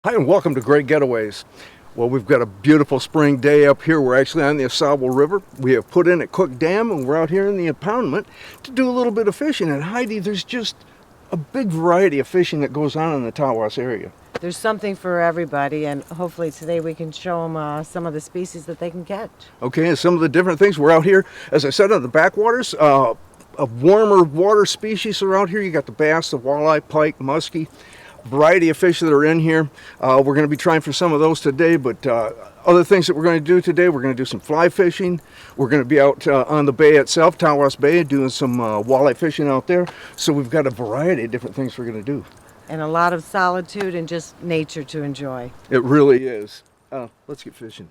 Hi and welcome to Great Getaways. Well, we've got a beautiful spring day up here. We're actually on the Ausable River. We have put in at Cook Dam and we're out here in the impoundment to do a little bit of fishing. And Heidi, there's just a big variety of fishing that goes on in the Tawas area. There's something for everybody, and hopefully today we can show them some of the species that they can catch. Okay, and some of the different things. We're out here, as I said, on the backwaters. A warmer water species are out here. You got the bass, the walleye, pike, muskie. Variety of fish that are in here. We're going to be trying for some of those today, but other things that we're going to do today, we're going to do some fly fishing. We're going to be out on the bay itself, Tawas Bay, doing some walleye fishing out there. So we've got a variety of different things we're going to do. And a lot of solitude and just nature to enjoy. It really is. Let's get fishing.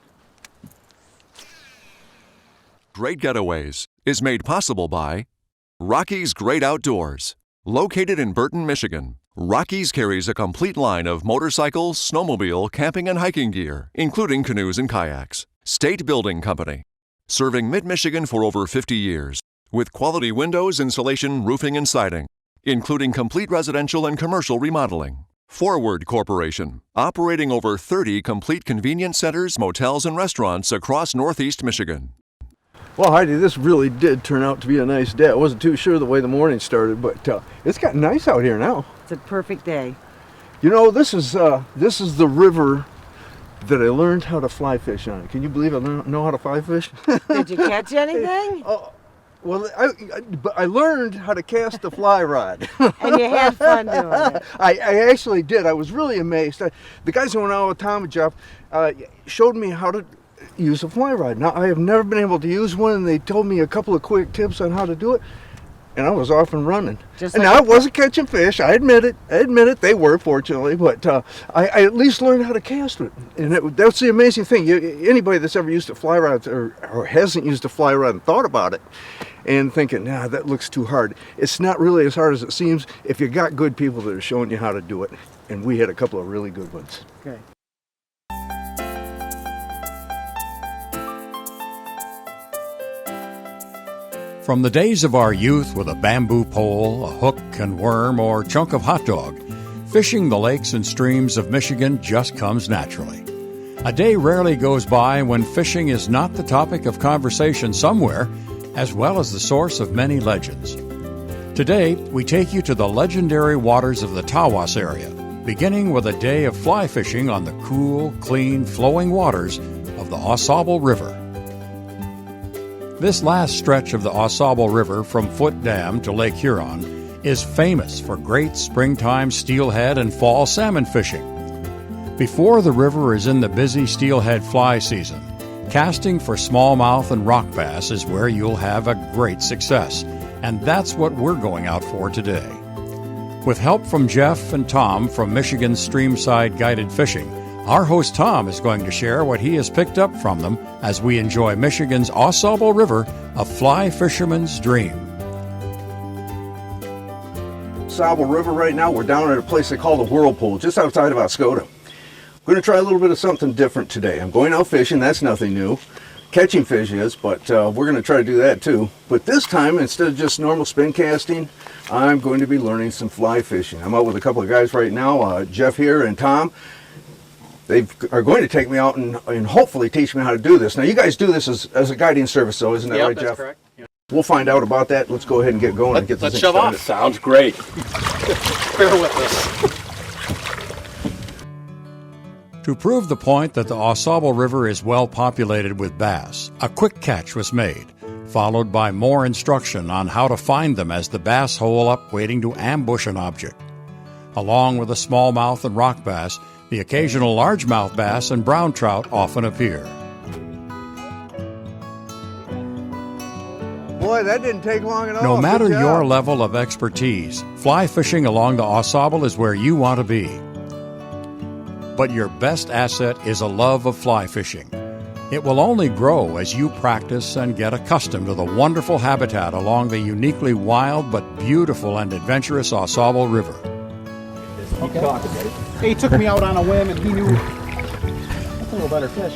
Great Getaways is made possible by Rocky's Great Outdoors, located in Burton, Michigan. Rocky's carries a complete line of motorcycles, snowmobile, camping, and hiking gear, including canoes and kayaks. State Building Company, serving mid-Michigan for over 50 years, with quality windows, insulation, roofing, and siding, including complete residential and commercial remodeling. Forward Corporation, operating over 30 complete convenience centers, motels, and restaurants across Northeast Michigan. Well, Heidi, this really did turn out to be a nice day. I wasn't too sure the way the morning started, but it's gotten nice out here now. It's a perfect day. You know, this is the river that I learned how to fly fish on. Can you believe I know how to fly fish? Did you catch anything? Well, I learned how to cast a fly rod. And you had fun doing it. I actually did. I was really amazed. The guys who went out with Tom and Jeff showed me how to use a fly rod. Now, I have never been able to use one, and they told me a couple of quick tips on how to do it, and I was off and running. Now, I wasn't catching fish. I admit it. They were, fortunately, but I at least learned how to cast it. And that's the amazing thing. Anybody that's ever used a fly rod or hasn't used a fly rod and thought about it and thinking, nah, that looks too hard. It's not really as hard as it seems if you got good people that are showing you how to do it. And we had a couple of really good ones. Okay. From the days of our youth with a bamboo pole, a hook and worm, or chunk of hot dog, fishing the lakes and streams of Michigan just comes naturally. A day rarely goes by when fishing is not the topic of conversation somewhere, as well as the source of many legends. Today, we take you to the legendary waters of the Tawas area, beginning with a day of fly fishing on the cool, clean, flowing waters of the Ausable River. This last stretch of the Ausable River from FOOTE Dam to Lake Huron is famous for great springtime steelhead and fall salmon fishing. Before the river is in the busy steelhead fly season, casting for smallmouth and rock bass is where you'll have a great success, and that's what we're going out for today. With help from Jeff and Tom from Michigan's Streamside Guided Fishing, our host Tom is going to share what he has picked up from them as we enjoy Michigan's Ausable River, a fly fisherman's dream. Ausable River right now, we're down at a place they call the Whirlpool, just outside of Oscoda. We're going to try a little bit of something different today. I'm going out fishing, that's nothing new. Catching fish is, but we're going to try to do that too. But this time, instead of just normal spin casting, I'm going to be learning some fly fishing. I'm out with a couple of guys right now, Jeff here and Tom. They are going to take me out and hopefully teach me how to do this. Now, you guys do this as a guiding service, though, isn't that right, Jeff? That's correct. Yep. We'll find out about that. Let's go ahead and get going and get this Let's thing shove started. off. Sounds great. Bear with us. To prove the point that the Ausable River is well populated with bass, a quick catch was made, followed by more instruction on how to find them as the bass hole up waiting to ambush an object. Along with the smallmouth and rock bass, the occasional largemouth bass and brown trout often appear. boy, that didn't take long at all. No matter Good job. your level of expertise, fly fishing along the Ausable is where you want to be. But your best asset is a love of fly fishing. It will only grow as you practice and get accustomed to the wonderful habitat along the uniquely wild but beautiful and adventurous Ausable River. He took me out on a whim, and he knew. That's a little better fish.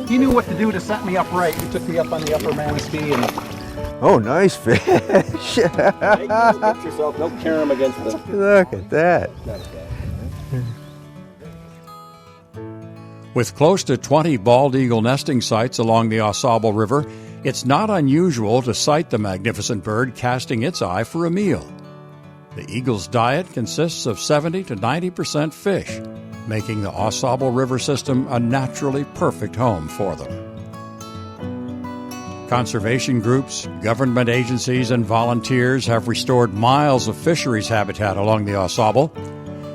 He knew what to do to set me up right. He took me up on the upper Manistee and. Oh, nice fish. Get yourself, don't carry them against the. Look at that. With close to 20 bald eagle nesting sites along the Ausable River, it's not unusual to sight the magnificent bird casting its eye for a meal. The eagle's diet consists of 70 to 90% fish, making the Ausable River system a naturally perfect home for them. Conservation groups, government agencies, and volunteers have restored miles of fisheries habitat along the Ausable.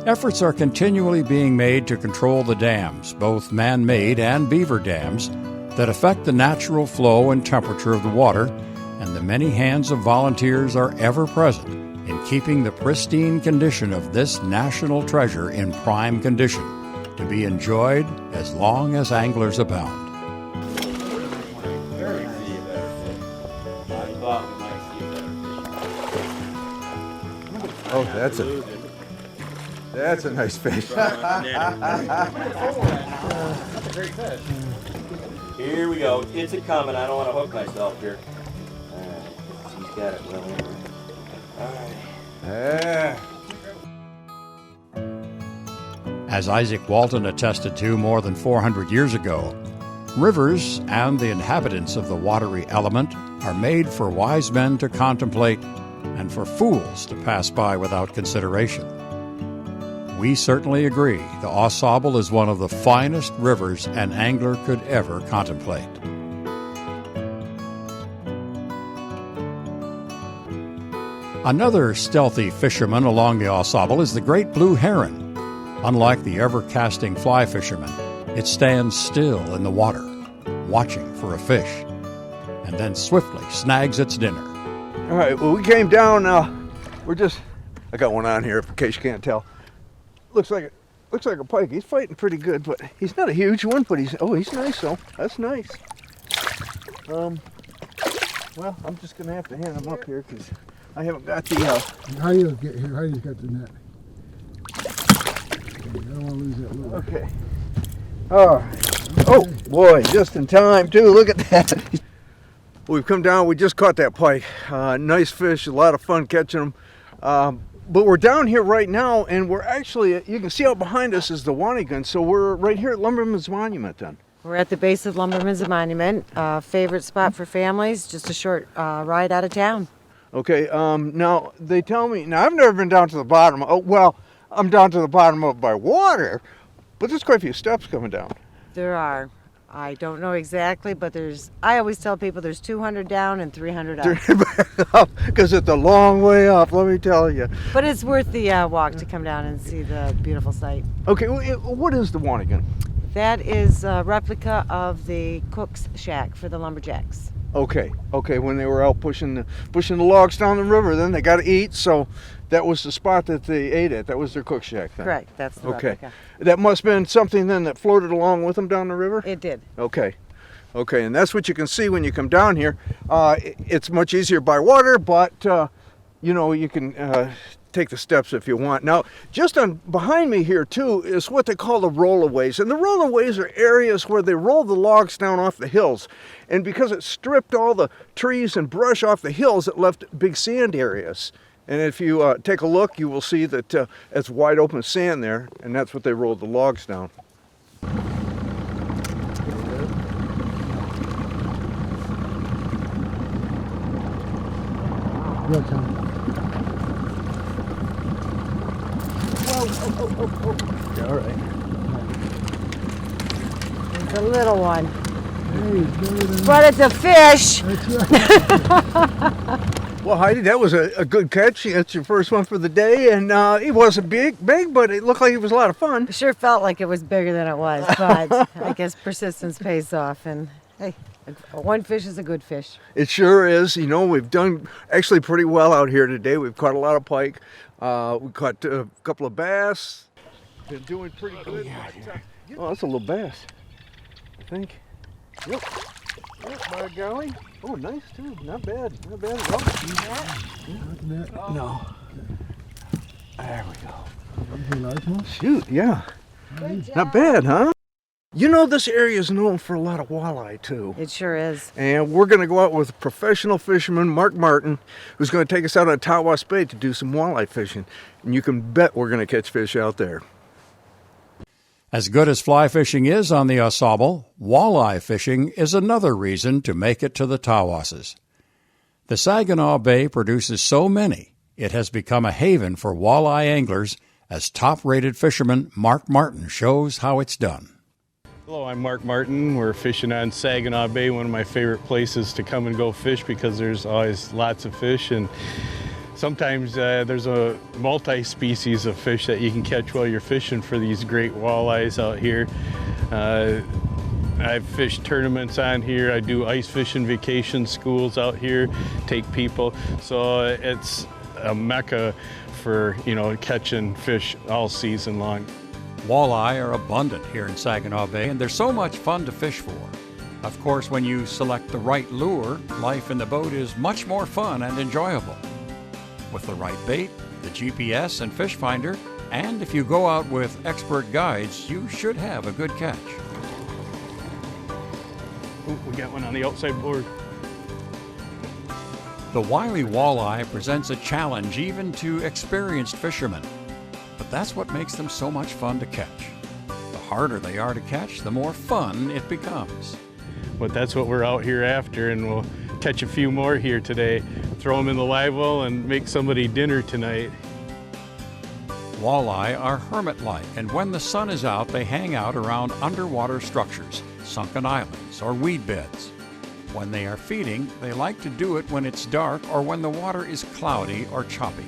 Efforts are continually being made to control the dams, both man-made and beaver dams, that affect the natural flow and temperature of the water, and the many hands of volunteers are ever present in keeping the pristine condition of this national treasure in prime condition, to be enjoyed as long as anglers abound. Oh, that's a nice fish. Here we go. It's a coming. I don't want to hook myself here. Alright, he's got it well in. Alright. Yeah. As Isaac Walton attested to more than 400 years ago, rivers and the inhabitants of the watery element are made for wise men to contemplate and for fools to pass by without consideration. We certainly agree the Ausable is one of the finest rivers an angler could ever contemplate. Another stealthy fisherman along the Ausable is the great blue heron. Unlike the ever-casting fly fisherman, it stands still in the water, watching for a fish, and then swiftly snags its dinner. All right, well, we came down, I got one on here in case you can't tell. Looks like a pike. He's fighting pretty good, but he's not a huge one, but he's nice though. That's nice. Well, I'm just gonna have to hand him up here because I haven't got the, How do you get here? How do you get the net? I don't want to lose that lure. Okay. Oh boy, just in time too. Look at that. We've come down. We just caught that pike. Nice fish. A lot of fun catching them. But we're down here right now, and we're actually, you can see out behind us is the Wanigan, so we're right here at Lumberman's Monument then. We're at the base of Lumberman's Monument. Favorite spot for families, just a short ride out of town. Okay, now they tell me, now I've never been down to the bottom. Oh, well, I'm down to the bottom of by water, but there's quite a few steps coming down. There are. I don't know exactly, but I always tell people there's 200 down and 300 up. Because it's a long way up, let me tell you. But it's worth the walk to come down and see the beautiful sight. Okay, what is the Wanigan? That is a replica of the cook's shack for the lumberjacks. Okay, when they were out pushing the logs down the river, then they got to eat, so that was the spot that they ate at. That was their cook shack then. Correct, that's the replica. That must have been something then that floated along with them down the river? It did. Okay, and that's what you can see when you come down here. It's much easier by water, but you can take the steps if you want. Now, just on behind me here too is what they call the rollaways. And the rollaways are areas where they roll the logs down off the hills. And because it stripped all the trees and brush off the hills, it left big sand areas. And if you take a look, you will see that it's wide open sand there, and that's what they rolled the logs down. Real time. Yeah, all right. It's a little one. Hey, better than But it's a fish! That's right. Well, Heidi, that was a good catch. That's your first one for the day, and it wasn't big, but it looked like it was a lot of fun. It sure felt like it was bigger than it was, but I guess persistence pays off, and hey, One fish is a good fish. It sure is. You know, we've done actually pretty well out here today. We've caught a lot of pike. We caught a couple of bass. Been doing pretty good. Oh, that's a little bass, I think. Yep. Yep, by golly. Oh, nice too. Not bad. Not bad at all. No. There we go. Shoot, yeah. Not bad, huh? You know, this area is known for a lot of walleye too. It sure is. And we're going to go out with professional fisherman Mark Martin, who's going to take us out on Tawas Bay to do some walleye fishing. And you can bet we're going to catch fish out there. As good as fly fishing is on the Ausable, walleye fishing is another reason to make it to the Tawases. The Saginaw Bay produces so many, it has become a haven for walleye anglers, as top-rated fisherman Mark Martin shows how it's done. Hello, I'm Mark Martin. We're fishing on Saginaw Bay, one of my favorite places to come and go fish because there's always lots of fish, and sometimes there's a multi-species of fish that you can catch while you're fishing for these great walleyes out here. I've fished tournaments on here. I do ice fishing vacation schools out here, take people. So it's a mecca for, you know, catching fish all season long. Walleye are abundant here in Saginaw Bay, and they're so much fun to fish for. Of course, when you select the right lure, life in the boat is much more fun and enjoyable. With the right bait, the GPS and fish finder, and if you go out with expert guides, you should have a good catch. Ooh, we got one on the outside board. The wily walleye presents a challenge even to experienced fishermen. But that's what makes them so much fun to catch. The harder they are to catch, the more fun it becomes. But that's what we're out here after, and we'll catch a few more here today. Throw them in the live well and make somebody dinner tonight. Walleye are hermit-like, and when the sun is out, they hang out around underwater structures, sunken islands, or weed beds. When they are feeding, they like to do it when it's dark or when the water is cloudy or choppy.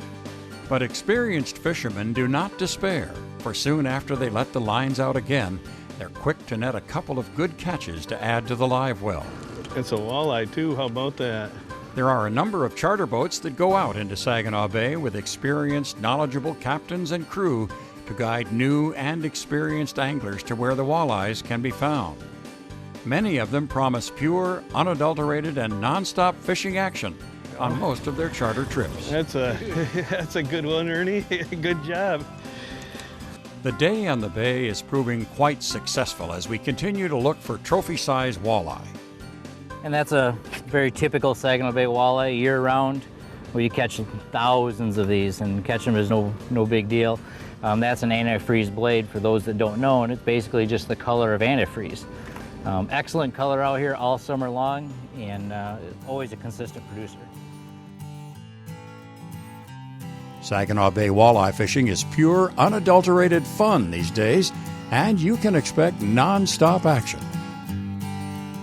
But experienced fishermen do not despair, for soon after they let the lines out again, they're quick to net a couple of good catches to add to the live well. It's a walleye too, how about that? There are a number of charter boats that go out into Saginaw Bay with experienced, knowledgeable captains and crew to guide new and experienced anglers to where the walleyes can be found. Many of them promise pure, unadulterated, and non-stop fishing action on most of their charter trips. That's a good one, Ernie. Good job. The day on the bay is proving quite successful as we continue to look for trophy-sized walleye. And that's a very typical Saginaw Bay walleye year-round, where you catch thousands of these, and catch them is no big deal. That's an antifreeze blade for those that don't know, and it's basically just the color of antifreeze. Excellent color out here all summer long, and always a consistent producer. Saginaw Bay walleye fishing is pure, unadulterated fun these days, and you can expect non-stop action.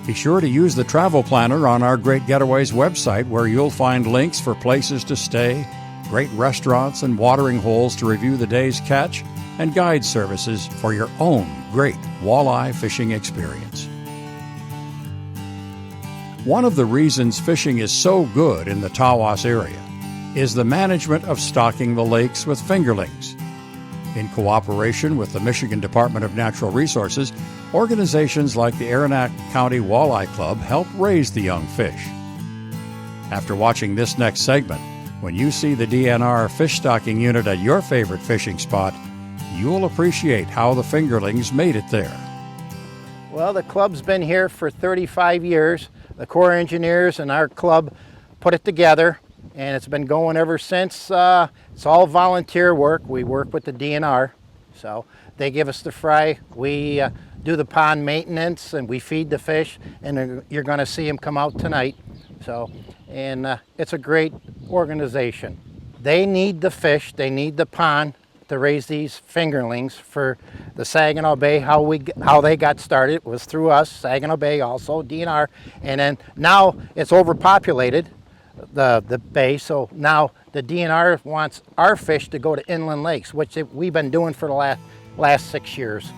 Be sure to use the travel planner on our Great Getaways website, where you'll find links for places to stay, great restaurants and watering holes to review the day's catch, and guide services for your own great walleye fishing experience. One of the reasons fishing is so good in the Tawas area is the management of stocking the lakes with fingerlings. In cooperation with the Michigan Department of Natural Resources, organizations like the ARENAC County Walleye Club help raise the young fish. After watching this next segment, when you see the DNR fish stocking unit at your favorite fishing spot, you'll appreciate how the fingerlings made it there. Well, the club's been here for 35 years. The Corps engineers and our club put it together, and it's been going ever since. It's all volunteer work. We work with the DNR, so they give us the fry. We do the pond maintenance, and we feed the fish, and you're going to see them come out tonight. So, and it's a great organization. They need the fish, they need the pond to raise these fingerlings for the Saginaw Bay. How they got started was through us, Saginaw Bay also, DNR, and then now it's overpopulated, the bay, so now the DNR wants our fish to go to inland lakes, which we've been doing for the last 6 years.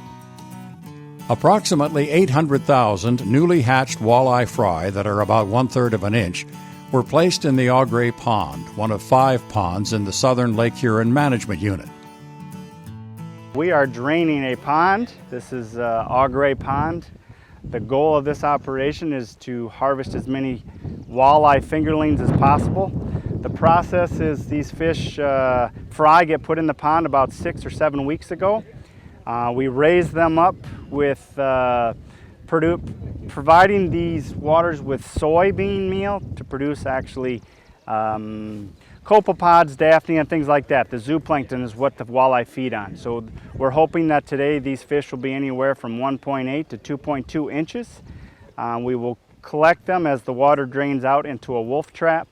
Approximately 800,000 newly hatched walleye fry that are about 1/3 of an inch were placed in the Au Gres Pond, one of 5 ponds in the Southern Lake Huron Management Unit. We are draining a pond. This is Au Gres Pond. The goal of this operation is to harvest as many walleye fingerlings as possible. The process is these fish fry get put in the pond about 6 or 7 weeks ago. We raise them up with providing these waters with soybean meal to produce actually copepods, daphne, and things like that. The zooplankton is what the walleye feed on. So we're hoping that today these fish will be anywhere from 1.8 to 2.2 inches. We will collect them as the water drains out into a wolf trap.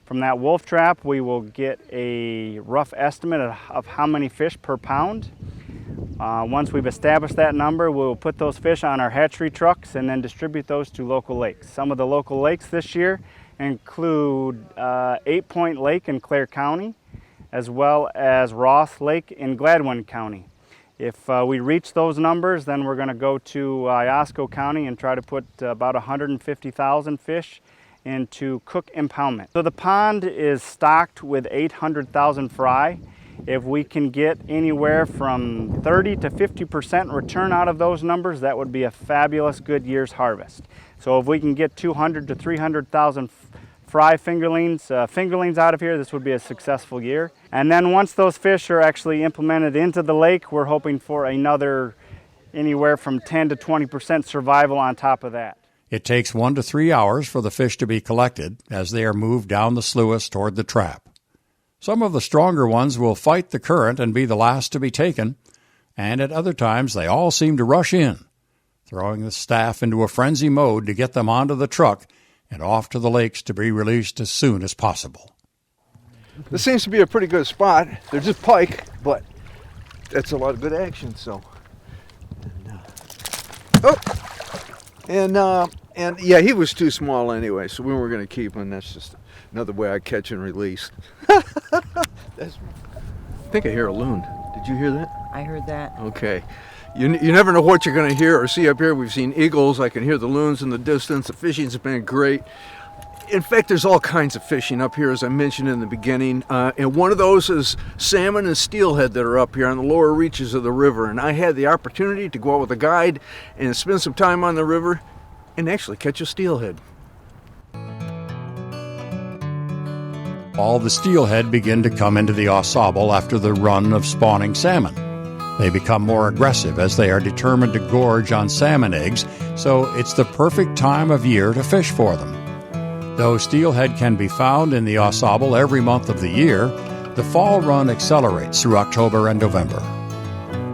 From that wolf trap, we will get a rough estimate of how many fish per pound. Once we've established that number, we'll put those fish on our hatchery trucks and then distribute those to local lakes. Some of the local lakes this year include 8 Point Lake in Clare County, as well as Ross Lake in Gladwin County. If we reach those numbers, then we're going to go to Iosco County and try to put about 150,000 fish into cook impoundment. So the pond is stocked with 800,000 fry. If we can get anywhere from 30 to 50% return out of those numbers, that would be a fabulous good year's harvest. So if we can get 200 to 300,000 fry fingerlings out of here, this would be a successful year. And then once those fish are actually implemented into the lake, we're hoping for another anywhere from 10 to 20% survival on top of that. It takes 1 to 3 hours for the fish to be collected as they are moved down the sluice toward the trap. Some of the stronger ones will fight the current and be the last to be taken, and at other times they all seem to rush in, throwing the staff into a frenzy mode to get them onto the truck and off to the lakes to be released as soon as possible. This seems to be a pretty good spot. They're just pike, but that's a lot of good action, so. And yeah, he was too small anyway, so we weren't going to keep him. That's just another way I catch and release. I think I hear a loon. Did you hear that? I heard that. Okay. You never know what you're going to hear or see up here. We've seen eagles. I can hear the loons in the distance. The fishing's been great. In fact, there's all kinds of fishing up here, as I mentioned in the beginning. And one of those is salmon and steelhead that are up here on the lower reaches of the river. And I had the opportunity to go out with a guide and spend some time on the river and actually catch a steelhead. All the steelhead begin to come into the Ausable after the run of spawning salmon. They become more aggressive as they are determined to gorge on salmon eggs, so it's the perfect time of year to fish for them. Though steelhead can be found in the Ausable every month of the year, the fall run accelerates through October and November.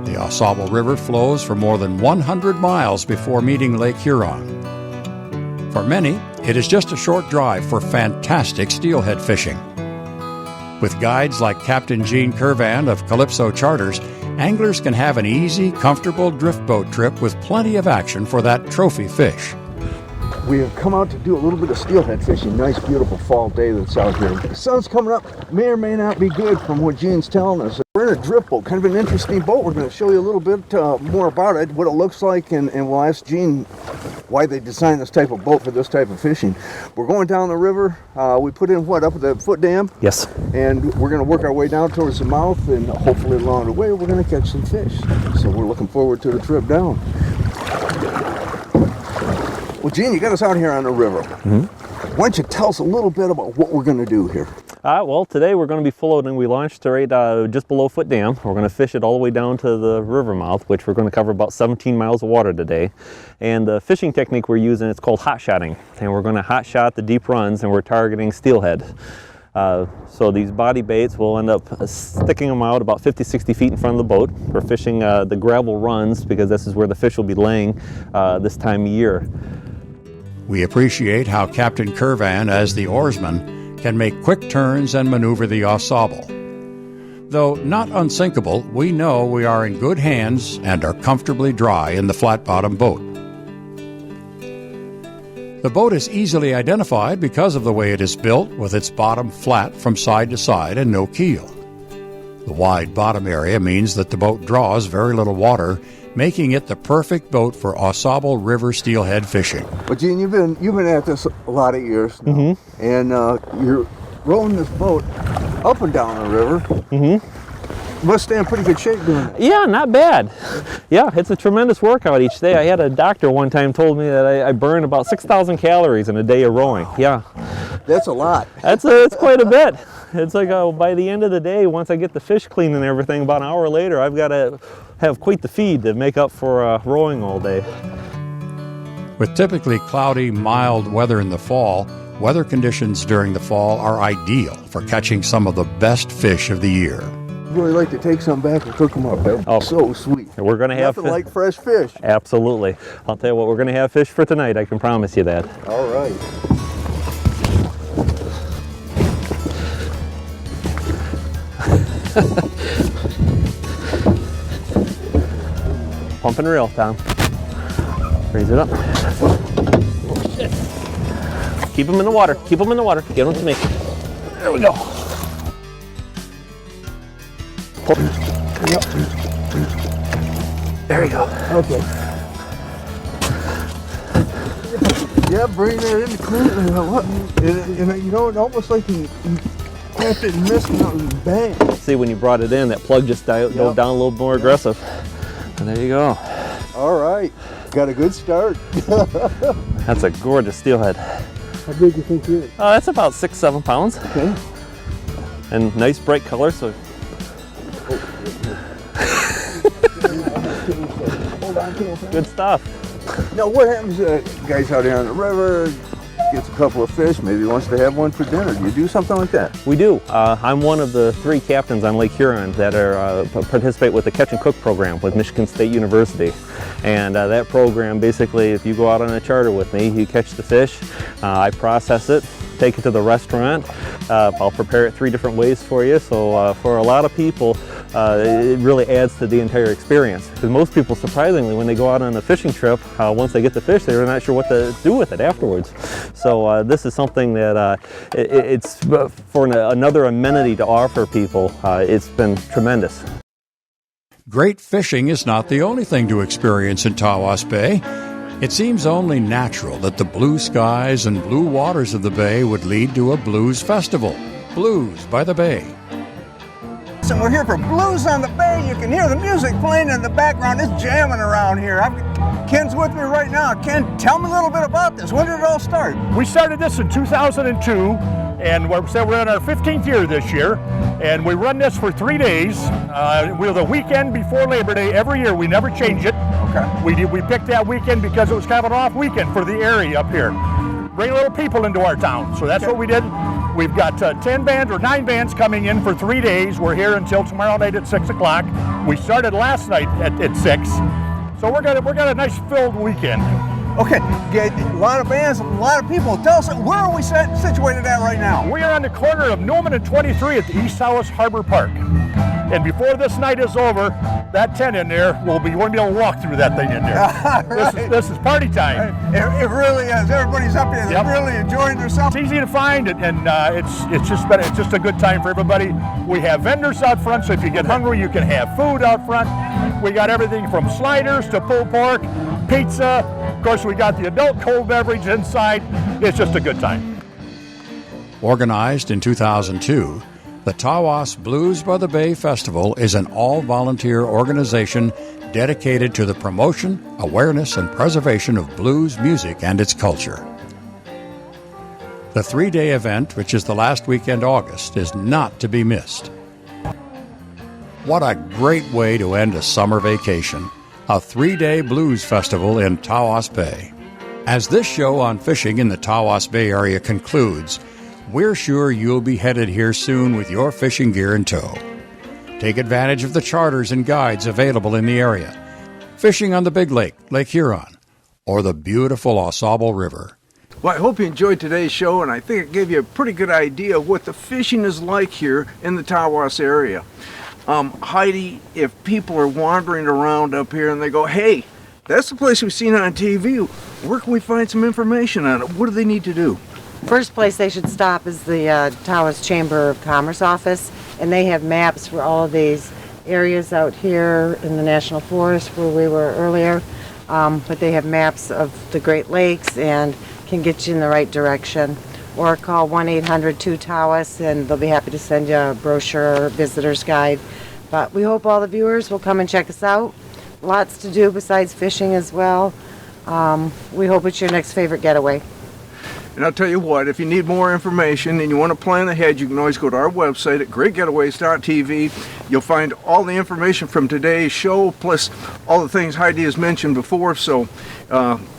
The Ausable River flows for more than 100 miles before meeting Lake Huron. For many, it is just a short drive for fantastic steelhead fishing. With guides like Captain Gene KIRVAN of CALYPSO Charters, anglers can have an easy, comfortable drift boat trip with plenty of action for that trophy fish. We have come out to do a little bit of steelhead fishing. Nice, beautiful fall day that's out here. The sun's coming up. May or may not be good from what Gene's telling us. We're in a drift boat, kind of an interesting boat. We're going to show you a little bit more about it, what it looks like, and we'll ask Gene why they designed this type of boat for this type of fishing. We're going down the river. We put in, up at the Foote Dam? Yes. And we're going to work our way down towards the mouth, and hopefully along the way we're going to catch some fish. So we're looking forward to the trip down. Well, Gene, you got us out here on the river. Mm-hmm. Why don't you tell us a little bit about what we're going to do here? Well, today we're going to be floating. We launched right just below Foote Dam. We're going to fish it all the way down to the river mouth, which we're going to cover about 17 miles of water today. And the fishing technique we're using, it's called hot shotting. And we're going to hot shot the deep runs, and we're targeting steelhead. So these body baits, we'll end up sticking them out about 50-60 feet in front of the boat. We're fishing the gravel runs because this is where the fish will be laying this time of year. We appreciate how Captain KIRVAN, as the oarsman, can make quick turns and maneuver the Ausable. Though not unsinkable, we know we are in good hands and are comfortably dry in the flat-bottom boat. The boat is easily identified because of the way it is built, with its bottom flat from side to side and no keel. The wide bottom area means that the boat draws very little water making it the perfect boat for Ausable River steelhead fishing. Well, Gene, you've been at this a lot of years now, and you're rowing this boat up and down the river. Must stay in pretty good shape doing it. Yeah, not bad. Yeah, it's a tremendous workout each day. I had a doctor one time told me that I burn about 6,000 calories in a day of rowing. Yeah. That's a lot. It's quite a bit. It's like by the end of the day, once I get the fish clean and everything, about an hour later, I've got to have quite the feed to make up for rowing all day. With typically cloudy, mild weather in the fall, weather conditions during the fall are ideal for catching some of the best fish of the year. I'd really like to take some back and cook them up. They're so sweet. We're going to have nothing like fresh fish. Absolutely. I'll tell you what, we're going to have fish for tonight. I can promise you that. All right. Pump and reel, Tom. Raise it up. Keep them in the water. Keep them in the water. Get them to me. There we go. Pull. Yep. There we go. Okay. Yeah, bring that in clean. And you know, it's almost like you tapped it and missed it and bang. See, when you brought it in, that plug just dove down a little more aggressive. And there you go. All right. Got a good start. That's a gorgeous steelhead. How big do you think he is? That's about 6-7 pounds. Okay. And nice bright color, so. Hold on to it. Good stuff. Now, what happens to guys out here on the river, gets a couple of fish, maybe wants to have one for dinner? Do you do something like that? We do. I'm one of the 3 captains on Lake Huron that are participate with the Catch and Cook program with Michigan State University. And that program, basically, if you go out on a charter with me, you catch the fish, I process it, take it to the restaurant. I'll prepare it 3 different ways for you. So for a lot of people, it really adds to the entire experience. Because most people, surprisingly, when they go out on a fishing trip, once they get the fish, they're not sure what to do with it afterwards. So this is something that it's for another amenity to offer people. It's been tremendous. Great fishing is not the only thing to experience in Tawas Bay. It seems only natural that the blue skies and blue waters of the bay would lead to a blues festival. Blues by the Bay. So we're here for Blues on the Bay. You can hear the music playing in the background. It's jamming around here. Ken's with me right now. Ken, tell me a little bit about this. When did it all start? We started this in 2002, and we're in our 15th year this year. And we run this for 3 days. We're the weekend before Labor Day every year. We never change it. Okay. We picked that weekend because it was kind of an off weekend for the area up here. Bring little people into our town. So that's what we did. We've got 10 bands or 9 bands coming in for 3 days. We're here until tomorrow night at 6 o'clock. We started last night at 6. So we're got a nice filled weekend. Okay, a lot of bands, a lot of people. Tell us, where are we situated at right now? We are on the corner of Newman and 23 at the East Tawas Harbor Park. And before this night is over, that tent in there, we'll be able to walk through that thing in there. Right. This is party time. It really is. Everybody's up here. They're really enjoying themselves. It's easy to find, and it's just a good time for everybody. We have vendors out front, so if you get hungry, you can have food out front. We got everything from sliders to pulled pork, pizza. Of course, we got the adult cold beverage inside. It's just a good time. Organized in 2002, the Tawas Blues by the Bay Festival is an all-volunteer organization dedicated to the promotion, awareness, and preservation of blues music and its culture. The 3-day event, which is the last weekend August, is not to be missed. What a great way to end a summer vacation, a 3-day blues festival in Tawas Bay. As this show on fishing in the Tawas Bay area concludes, we're sure you'll be headed here soon with your fishing gear in tow. Take advantage of the charters and guides available in the area. Fishing on the Big Lake, Lake Huron, or the beautiful Ausable River. Well, I hope you enjoyed today's show, and I think it gave you a pretty good idea of what the fishing is like here in the Tawas area. Heidi, if people are wandering around up here and they go, hey, that's the place we've seen on TV, where can we find some information on it? What do they need to do? First place they should stop is the Tawas Chamber of Commerce office, and they have maps for all of these areas out here in the National Forest where we were earlier, but they have maps of the Great Lakes and can get you in the right direction. Or call 1-800-2-TAWAS and they'll be happy to send you a brochure or visitor's guide. But we hope all the viewers will come and check us out. Lots to do besides fishing as well. We hope it's your next favorite getaway. And I'll tell you what, if you need more information and you want to plan ahead, you can always go to our website at greatgetaways.tv. You'll find all the information from today's show, plus all the things Heidi has mentioned before. So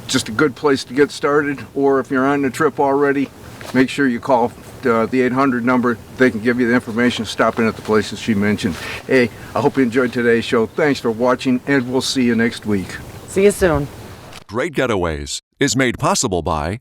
just a good place to get started. Or if you're on the trip already, make sure you call the 800 number. They can give you the information. Stop in at the places she mentioned. Hey, I hope you enjoyed today's show. Thanks for watching, and we'll see you next week. See you soon. Great Getaways is made possible by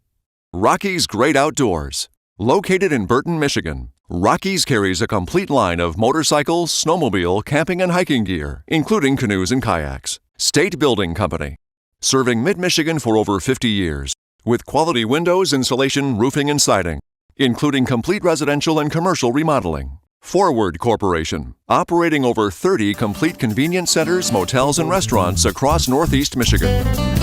Rocky's Great Outdoors. Located in Burton, Michigan, Rocky's carries a complete line of motorcycles, snowmobile, camping, and hiking gear, including canoes and kayaks. State Building Company, serving mid-Michigan for over 50 years, with quality windows, insulation, roofing, and siding, including complete residential and commercial remodeling. Forward Corporation, operating over 30 complete convenience centers, motels, and restaurants across Northeast Michigan.